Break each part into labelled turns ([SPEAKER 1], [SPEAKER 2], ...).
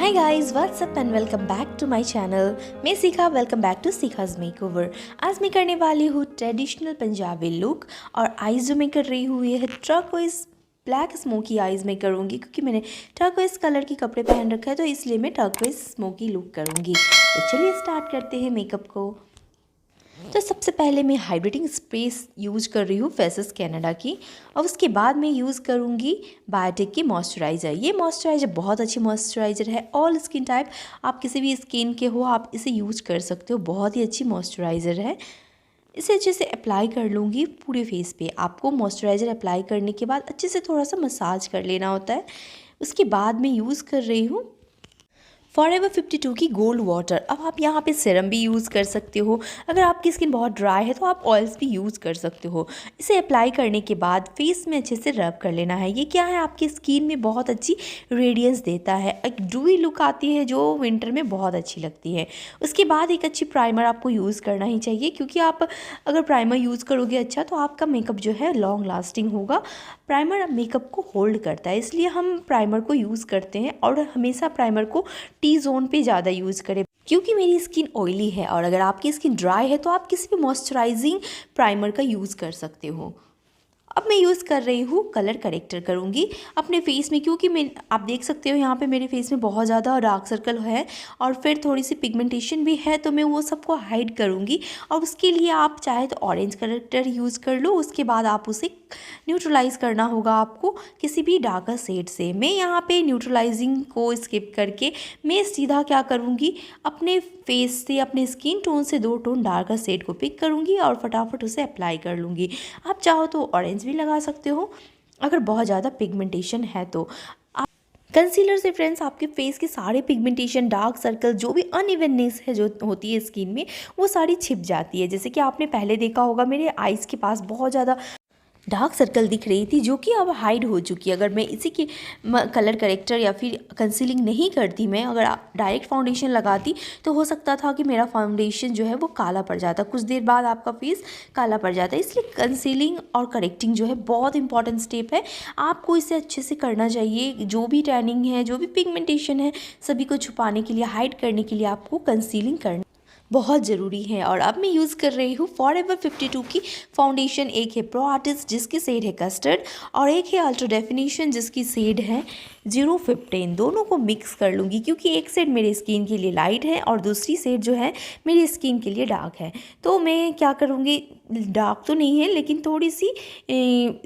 [SPEAKER 1] Hi guys, what's up and welcome back to my channel. मैं Seekha, welcome back to Seekha's makeover. आज मैं करने वाली हूँ ट्रेडिशनल पंजाबी लुक और आईज जो मैं कर रही हूँ ये है टर्कोइज ब्लैक स्मोकी आईज में करूँगी, क्योंकि मैंने टर्कोइज कलर के कपड़े पहन रखा है तो इसलिए मैं टर्कोइज स्मोकी लुक करूँगी। तो चलिए स्टार्ट करते हैं मेकअप को। तो सबसे पहले मैं हाइड्रेटिंग स्प्रे यूज़ कर रही हूँ फेसेस कनाडा की, और उसके बाद मैं यूज़ करूँगी बायोटिक की मॉइस्चराइज़र। ये मॉइस्चराइज़र बहुत अच्छी मॉइस्चराइज़र है। ऑल स्किन टाइप, आप किसी भी स्किन के हो आप इसे यूज़ कर सकते हो। बहुत ही अच्छी मॉइस्चराइज़र है। इसे अच्छे से अप्लाई कर लूँगी पूरे फेस पे। आपको मॉइस्चराइज़र अप्लाई करने के बाद अच्छे से थोड़ा सा मसाज कर लेना होता है। उसके बाद मैं यूज़ कर रही हूँ फॉरएवर 52 की गोल्ड वाटर। अब आप यहाँ पे सीरम भी यूज़ कर सकते हो। अगर आपकी स्किन बहुत ड्राई है तो आप ऑयल्स भी यूज़ कर सकते हो। इसे अप्लाई करने के बाद फेस में अच्छे से रब कर लेना है। ये क्या है, आपकी स्किन में बहुत अच्छी रेडियंस देता है। एक ड्यूई लुक आती है जो विंटर में बहुत अच्छी लगती है। उसके बाद एक अच्छी प्राइमर आपको यूज़ करना ही चाहिए, क्योंकि आप अगर प्राइमर यूज़ करोगे अच्छा तो आपका मेकअप जो है लॉन्ग लास्टिंग होगा। प्राइमर मेकअप को होल्ड करता है, इसलिए हम प्राइमर को यूज़ करते हैं। और हमेशा प्राइमर को टी जोन पे ज़्यादा यूज़ करें, क्योंकि मेरी स्किन ऑयली है। और अगर आपकी स्किन ड्राई है तो आप किसी भी मॉइस्चराइजिंग प्राइमर का यूज़ कर सकते हो। अब मैं यूज़ कर रही हूँ कलर करेक्टर करूँगी अपने फेस में, क्योंकि मैं आप देख सकते हो यहाँ पे मेरे फेस में बहुत ज़्यादा डार्क सर्कल है और फिर थोड़ी सी पिगमेंटेशन भी है, तो मैं वो सबको हाइड करूँगी। और उसके लिए आप चाहे तो ऑरेंज करेक्टर यूज़ कर लो। उसके बाद आप उसे न्यूट्रलाइज़ करना होगा आपको किसी भी डार्कर शेड से। मैं यहाँ पे न्यूट्रलाइजिंग को स्किप करके मैं सीधा क्या करूँगी, अपने फेस से अपने स्किन टोन से 2 टोन डार्कर शेड को पिक करूँगी और फटाफट उसे अप्लाई कर लूँगी। आप चाहो तो ऑरेंज भी लगा सकते हो अगर बहुत ज़्यादा पिगमेंटेशन है तो। कंसीलर से फ्रेंड्स आपके फेस के सारे पिगमेंटेशन, डार्क सर्कल, जो भी अनइवननेस है जो होती है स्किन में, वो सारी छिप जाती है। जैसे कि आपने पहले देखा होगा मेरे आईज़ के पास बहुत ज़्यादा डार्क सर्कल दिख रही थी, जो कि अब हाइड हो चुकी है। अगर मैं इसी की कलर करेक्टर या फिर कंसीलिंग नहीं करती, मैं अगर डायरेक्ट फाउंडेशन लगाती तो हो सकता था कि मेरा फाउंडेशन जो है वो काला पड़ जाता। कुछ देर बाद आपका फेस काला पड़ जाता है। इसलिए कंसीलिंग और करेक्टिंग जो है बहुत इंपॉर्टेंट स्टेप है। आपको इसे अच्छे से करना चाहिए। जो भी टैनिंग है, जो भी पिगमेंटेशन है, सभी को छुपाने के लिए, हाइड करने के लिए आपको कंसीलिंग करना बहुत ज़रूरी है। और अब मैं यूज़ कर रही हूँ फॉरएवर 52 की फाउंडेशन। एक है प्रो आर्टिस्ट जिसकी शेड है कस्टर्ड, और एक है अल्ट्रा डेफिनेशन जिसकी शेड है 015। दोनों को मिक्स कर लूँगी, क्योंकि एक शेड मेरी स्किन के लिए लाइट है और दूसरी शेड जो है मेरी स्किन के लिए डार्क है। तो मैं क्या करूँगी, डार्क तो नहीं है लेकिन थोड़ी सी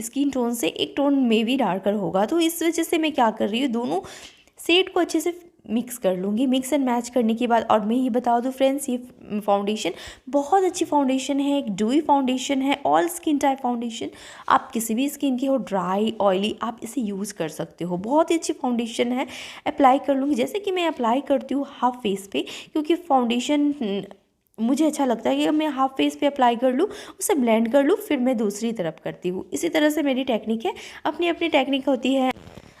[SPEAKER 1] स्किन टोन से एक टोन में भी डार्कर होगा, तो इस वजह से मैं क्या कर रही हूँ, दोनों शेड को अच्छे से मिक्स कर लूँगी। मिक्स एंड मैच करने के बाद, और मैं ये बता दूँ फ्रेंड्स, ये फाउंडेशन बहुत अच्छी फाउंडेशन है, एक ड्यूई फाउंडेशन है, ऑल स्किन टाइप फाउंडेशन। आप किसी भी स्किन की हो, ड्राई, ऑयली, आप इसे यूज़ कर सकते हो। बहुत ही अच्छी फाउंडेशन है। अप्लाई कर लूँगी, जैसे कि मैं अप्लाई करती हूँ हाफ फेस पे, क्योंकि फाउंडेशन मुझे अच्छा लगता है कि मैं हाफ फेस पे अप्लाई कर लूँ, उसे ब्लेंड कर लूँ, फिर मैं दूसरी तरफ करती हूँ। इसी तरह से मेरी टेक्निक है, अपनी अपनी टेक्निक होती है,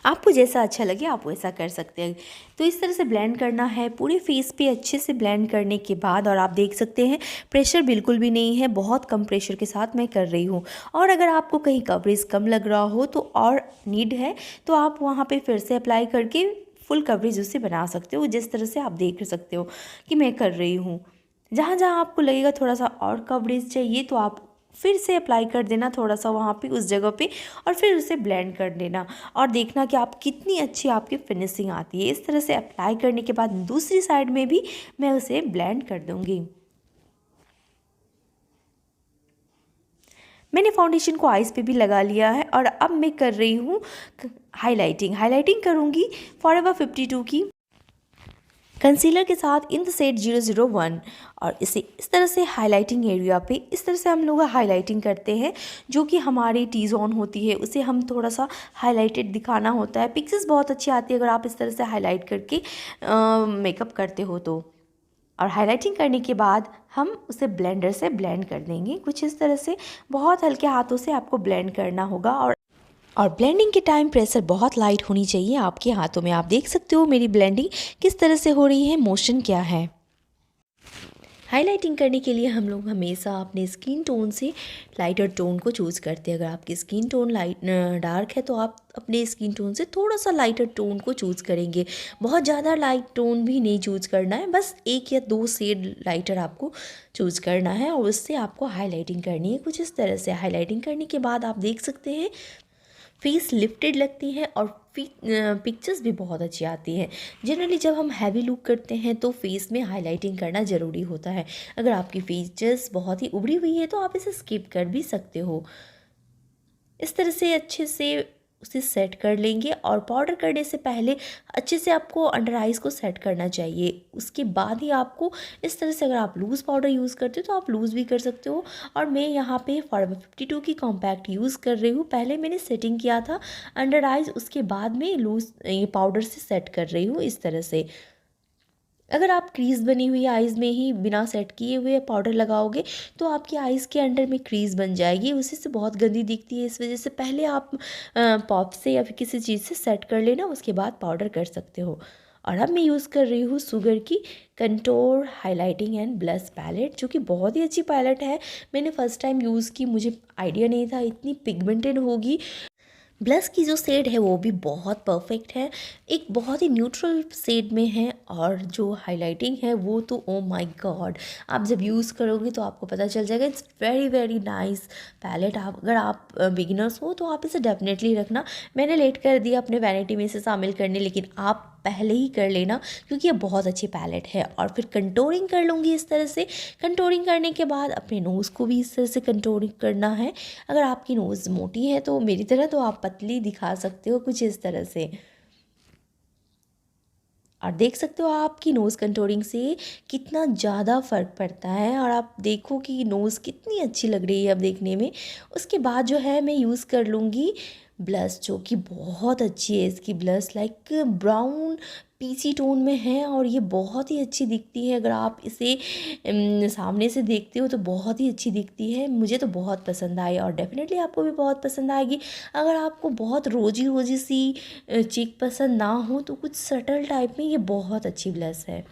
[SPEAKER 1] आपको जैसा अच्छा लगे आप वैसा कर सकते हैं। तो इस तरह से ब्लेंड करना है पूरे फेस पे अच्छे से ब्लेंड करने के बाद। और आप देख सकते हैं प्रेशर बिल्कुल भी नहीं है, बहुत कम प्रेशर के साथ मैं कर रही हूँ। और अगर आपको कहीं कवरेज कम लग रहा हो तो और नीड है तो आप वहाँ पे फिर से अप्लाई करके फुल कवरेज उसे बना सकते हो, जिस तरह से आप देख सकते हो कि मैं कर रही हूँ। जहाँ जहाँ आपको लगेगा थोड़ा सा और कवरेज चाहिए तो आप फिर से अप्लाई कर देना थोड़ा सा वहाँ पे, उस जगह पे, और फिर उसे ब्लेंड कर देना और देखना कि आप कितनी अच्छी आपकी फिनिशिंग आती है। इस तरह से अप्लाई करने के बाद दूसरी साइड में भी मैं उसे ब्लेंड कर दूँगी। मैंने फाउंडेशन को आइज़ पे भी लगा लिया है और अब मैं कर रही हूँ हाइलाइटिंग करूँगी फॉरएवर 52 की कंसीलर के साथ इन द शेड 001। और इसे इस तरह से हाइलाइटिंग एरिया पे इस तरह से हम लोग हाइलाइटिंग करते हैं, जो कि हमारी टी जोन होती है उसे हम थोड़ा सा हाइलाइटेड दिखाना होता है। पिक्सेस बहुत अच्छी आती है अगर आप इस तरह से हाईलाइट करके मेकअप करते हो तो। और हाइलाइटिंग करने के बाद हम उसे ब्लेंडर से ब्लेंड कर देंगे कुछ इस तरह से। बहुत हल्के हाथों से आपको ब्लेंड करना होगा। और ब्लेंडिंग के टाइम प्रेशर बहुत लाइट होनी चाहिए आपके हाथों में। आप देख सकते हो मेरी ब्लेंडिंग किस तरह से हो रही है, मोशन क्या है। हाइलाइटिंग करने के लिए हम लोग हमेशा अपने स्किन टोन से लाइटर टोन को चूज़ करते हैं। अगर आपकी स्किन टोन डार्क है तो आप अपने स्किन टोन से थोड़ा सा लाइटर टोन को चूज़ करेंगे। बहुत ज़्यादा लाइट टोन भी नहीं चूज़ करना है, बस 1 या 2 शेड लाइटर आपको चूज़ करना है और उससे आपको हाइलाइटिंग करनी है। कुछ इस तरह से हाइलाइटिंग करने के बाद आप देख सकते हैं फेस लिफ्टेड लगती है और पिक्चर्स भी बहुत अच्छी आती हैं। जनरली जब हम हैवी लुक करते हैं तो फेस में हाइलाइटिंग करना ज़रूरी होता है। अगर आपकी फीचर्स बहुत ही उभरी हुई है तो आप इसे स्किप कर भी सकते हो। इस तरह से अच्छे से उसे सेट कर लेंगे और पाउडर करने से पहले अच्छे से आपको अंडर आइज़ को सेट करना चाहिए। उसके बाद ही आपको इस तरह से, अगर आप लूज़ पाउडर यूज़ करते हो तो आप लूज़ भी कर सकते हो। और मैं यहाँ पे फॉर्मूला 52 की कॉम्पैक्ट यूज़ कर रही हूँ। पहले मैंने सेटिंग किया था अंडर आइज़, उसके बाद में लूज़ ये पाउडर से सेट कर रही हूँ इस तरह से। अगर आप क्रीज़ बनी हुई आइज़ में ही बिना सेट किए हुए पाउडर लगाओगे तो आपकी आइज़ के अंडर में क्रीज़ बन जाएगी, उसी से बहुत गंदी दिखती है। इस वजह से पहले आप पॉप से या फिर किसी चीज़ से सेट कर लेना, उसके बाद पाउडर कर सकते हो। और अब मैं यूज़ कर रही हूँ सुगर की contour highlighting and blush palette, जो कि बहुत ही अच्छी पैलेट है। मैंने फ़र्स्ट टाइम यूज़ की, मुझे आइडिया नहीं था इतनी पिगमेंटेड होगी। ब्लश की जो शेड है वो भी बहुत परफेक्ट है, एक बहुत ही न्यूट्रल शेड में है। और जो हाइलाइटिंग है वो तो ओ माय गॉड, आप जब यूज़ करोगे तो आपको पता चल जाएगा। It's very very nice palette. आप अगर आप बिगिनर्स हो तो आप इसे डेफिनेटली रखना। मैंने लेट कर दिया अपने वैनिटी में इसे शामिल करने, लेकिन आप पहले ही कर लेना क्योंकि ये बहुत अच्छी पैलेट है। और फिर कंटूरिंग कर लूँगी इस तरह से। कंटूरिंग करने के बाद अपने नोज़ को भी इस तरह से कंटूरिंग करना है। अगर आपकी नोज़ मोटी है तो मेरी तरह, तो आप पतली दिखा सकते हो कुछ इस तरह से। और देख सकते हो आपकी नोज़ कंटूरिंग से कितना ज़्यादा फ़र्क पड़ता है। और आप देखो कि नोज़ कितनी अच्छी लग रही है अब देखने में। उसके बाद जो है मैं यूज़ कर लूँगी ब्लश, जो कि बहुत अच्छी है। इसकी ब्लश लाइक ब्राउन पीची टोन में है और ये बहुत ही अच्छी दिखती है। अगर आप इसे सामने से देखते हो तो बहुत ही अच्छी दिखती है। मुझे तो बहुत पसंद आई और डेफ़िनेटली आपको भी बहुत पसंद आएगी। अगर आपको बहुत रोजी रोजी सी चीक पसंद ना हो तो कुछ सटल टाइप में ये बहुत अच्छी ब्लश है।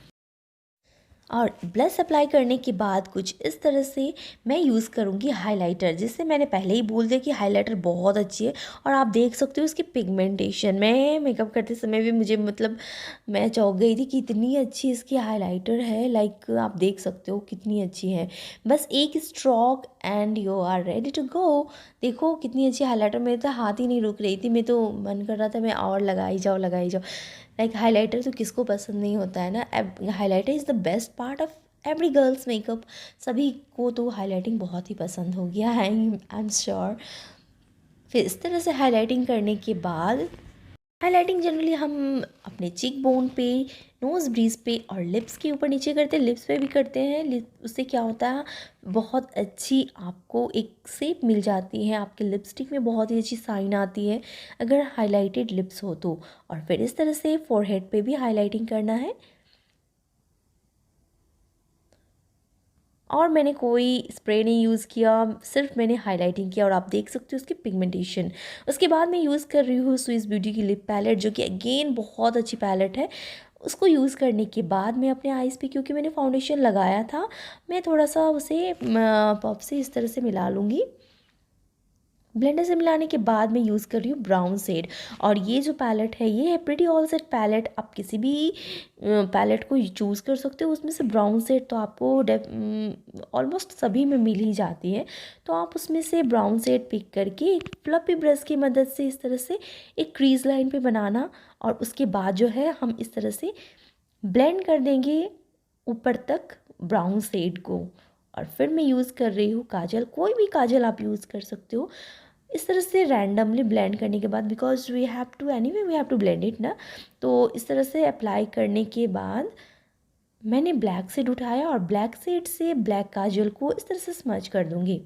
[SPEAKER 1] और ब्लश अप्लाई करने के बाद कुछ इस तरह से मैं यूज़ करूँगी हाइलाइटर, जिससे मैंने पहले ही बोल दिया कि हाइलाइटर बहुत अच्छी है। और आप देख सकते हो उसकी पिगमेंटेशन, मैं मेकअप करते समय भी मुझे मतलब मैं चौंक गई थी कि इतनी अच्छी इसकी हाइलाइटर है। लाइक आप देख सकते हो कितनी अच्छी है। बस एक stroke and you are ready to go. देखो कितनी अच्छी हाइलाइटर, मेरे तो हाथ ही नहीं रुक रही थी, मैं तो मन कर रहा था मैं और लगाई जाओ लगाई जाओ। लाइक हाइलाइटर तो किसको पसंद नहीं होता है ना। Highlighter is the best part of every girls makeup. सभी को तो हाइलाइटिंग बहुत ही पसंद होगी, आई एम श्योर। फिर इस तरह से हाइलाइटिंग करने के बाद, हाइलाइटिंग जनरली हम अपने चीक बोन पे, नोज़ ब्रीज पे और लिप्स के ऊपर नीचे करते हैं, लिप्स पे भी करते हैं। उससे क्या होता है, बहुत अच्छी आपको एक शेप मिल जाती है, आपके लिपस्टिक में बहुत ही अच्छी साइन आती है अगर हाइलाइटेड लिप्स हो तो। और फिर इस तरह से फोरहेड पे भी हाइलाइटिंग करना है। और मैंने कोई स्प्रे नहीं यूज़ किया, सिर्फ मैंने हाइलाइटिंग किया और आप देख सकते हो उसकी पिगमेंटेशन। उसके बाद मैं यूज़ कर रही हूँ स्विस ब्यूटी की लिप पैलेट, जो कि अगेन बहुत अच्छी पैलेट है। उसको यूज़ करने के बाद मैं अपने आइज़ पे, क्योंकि मैंने फाउंडेशन लगाया था, मैं थोड़ा सा उसे पॉप से इस तरह से मिला लूँगी। ब्लेंडर से मिलाने के बाद मैं यूज़ कर रही हूँ ब्राउन शेड। और ये जो पैलेट है ये है प्रिटी ऑल सेट पैलेट। आप किसी भी पैलेट को चूज़ कर सकते हो, उसमें से ब्राउन शेड तो आपको ऑलमोस्ट सभी में मिल ही जाती है। तो आप उसमें से ब्राउन शेड पिक करके एक फ्लफी ब्रश की मदद से इस तरह से एक क्रीज लाइन पे बनाना। और उसके बाद जो है हम इस तरह से ब्लेंड कर देंगे ऊपर तक ब्राउन शेड को। और फिर मैं यूज़ कर रही हूँ काजल, कोई भी काजल आप यूज़ कर सकते हो। इस तरह से रैंडमली ब्लेंड करने के बाद, because we have to anyway we have to blend it ना, तो इस तरह से अप्लाई करने के बाद मैंने ब्लैक शेड उठाया और ब्लैक शेड से ब्लैक काजल को इस तरह से स्मज कर दूँगी।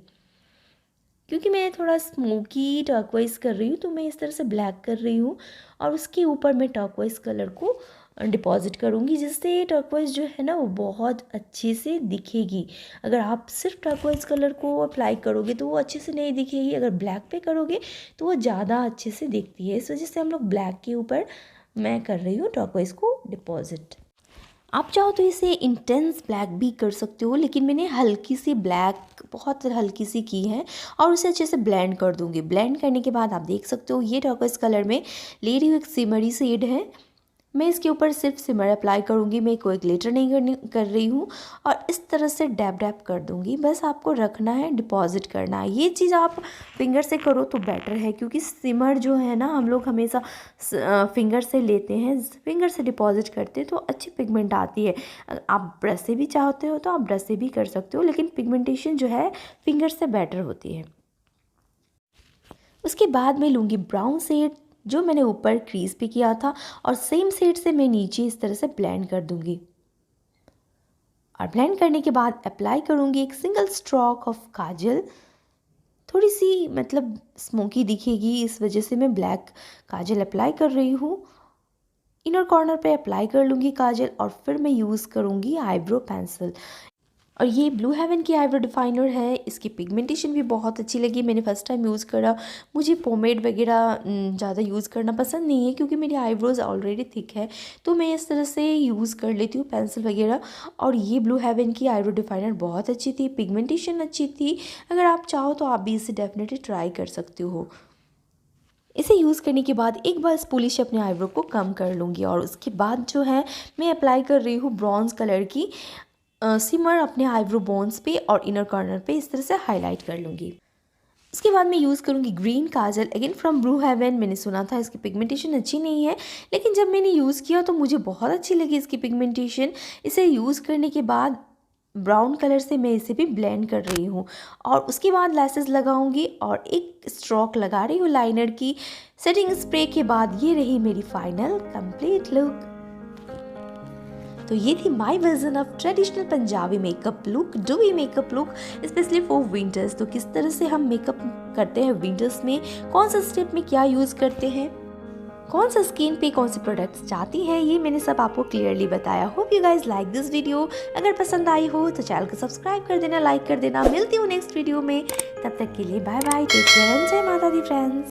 [SPEAKER 1] क्योंकि मैं थोड़ा स्मोकी टर्कोइज़ कर रही हूँ तो मैं इस तरह से ब्लैक कर रही हूँ और उसके ऊपर मैं टर्कोइज़ कलर को डिपॉजिट करूँगी, जिससे टर्कोइज़ जो है ना वो बहुत अच्छे से दिखेगी। अगर आप सिर्फ टर्कोइज़ कलर को अप्लाई करोगे तो वो अच्छे से नहीं दिखेगी, अगर ब्लैक पे करोगे तो वो ज़्यादा अच्छे से दिखती है। इस वजह से हम लोग ब्लैक के ऊपर मैं कर रही हूँ टर्कोइज़ को डिपॉजिट। आप चाहो तो इसे इंटेंस ब्लैक भी कर सकते हो, लेकिन मैंने हल्की सी ब्लैक, बहुत हल्की सी की है और उसे अच्छे से ब्लेंड कर दूंगी। ब्लेंड करने के बाद आप देख सकते हो ये टर्कोइज कलर में ले रही हुई एक सिमरी शेड है। मैं इसके ऊपर सिर्फ सिमर अप्लाई करूँगी, मैं कोई ग्लिटर नहीं कर रही हूँ। और इस तरह से डैब डैब कर दूँगी। बस आपको रखना है, डिपॉजिट करना है। ये चीज़ आप फिंगर से करो तो बेटर है, क्योंकि सिमर जो है ना हम लोग हमेशा फिंगर से लेते हैं, फिंगर से डिपॉजिट करते हैं तो अच्छी पिगमेंट आती है। आप ब्रश से भी चाहते हो तो आप ब्रश से भी कर सकते हो, लेकिन पिगमेंटेशन जो है फिंगर से बेटर होती है। उसके बाद मैं लूँगी ब्राउन शेड, जो मैंने ऊपर क्रीज पे किया था, और सेम शेड से मैं नीचे इस तरह से ब्लेंड कर दूंगी। और ब्लेंड करने के बाद अप्लाई करूंगी एक सिंगल स्ट्रोक ऑफ काजल। थोड़ी सी मतलब स्मोकी दिखेगी, इस वजह से मैं ब्लैक काजल अप्लाई कर रही हूँ। इनर कॉर्नर पे अप्लाई कर लूँगी काजल, और फिर मैं यूज़ करूँगी आईब्रो पेंसिल। और ये ब्लू हेवन की आईब्रो डिफाइनर है। इसकी पिगमेंटेशन भी बहुत अच्छी लगी, मैंने फर्स्ट टाइम यूज़ करा। मुझे पोमेड वगैरह ज़्यादा यूज़ करना पसंद नहीं है, क्योंकि मेरी आईब्रोज़ ऑलरेडी थिक है, तो मैं इस तरह से यूज़ कर लेती हूँ पेंसिल वगैरह। और ये ब्लू हेवन की आईब्रो डिफाइनर बहुत अच्छी थी, पिगमेंटेशन अच्छी थी। अगर आप चाहो तो आप भी इसे डेफिनेटली ट्राई कर सकते हो। इसे यूज़ करने के बाद एक बार स्पूली से अपने आईब्रो को कम कर लूँगी, और उसके बाद जो है मैं अप्लाई कर रही हूँ ब्रॉन्ज कलर की सिमर अपने आईब्रो बोन्स पे और इनर कॉर्नर पे इस तरह से हाईलाइट कर लूँगी। उसके बाद मैं यूज़ करूँगी green kajal, again from Blue Heaven. मैंने सुना था इसकी पिगमेंटेशन अच्छी नहीं है, लेकिन जब मैंने यूज़ किया तो मुझे बहुत अच्छी लगी इसकी पिगमेंटेशन। इसे यूज़ करने के बाद ब्राउन कलर से मैं इसे भी ब्लेंड कर रही हूँ, और उसके बाद लैसेस लगाऊंगी और एक स्ट्रोक लगा रही हूँ लाइनर की। सेटिंग स्प्रे के बाद ये रही मेरी फाइनल कंप्लीट लुक। तो ये थी my version of traditional Punjabi makeup look, डूई makeup look, specially for winters. तो किस तरह से हम मेकअप करते हैं विंटर्स में, कौन सा स्टेप में क्या यूज़ करते हैं, कौन सा स्किन पे कौन से प्रोडक्ट्स चाहती हैं, ये मैंने सब आपको क्लियरली बताया। Hope you guys like this video. अगर पसंद आई हो तो चैनल को सब्सक्राइब कर देना, लाइक कर देना। मिलती हूँ नेक्स्ट वीडियो में, तब तक के लिए bye bye, take care and जय माता दी फ्रेंड्स।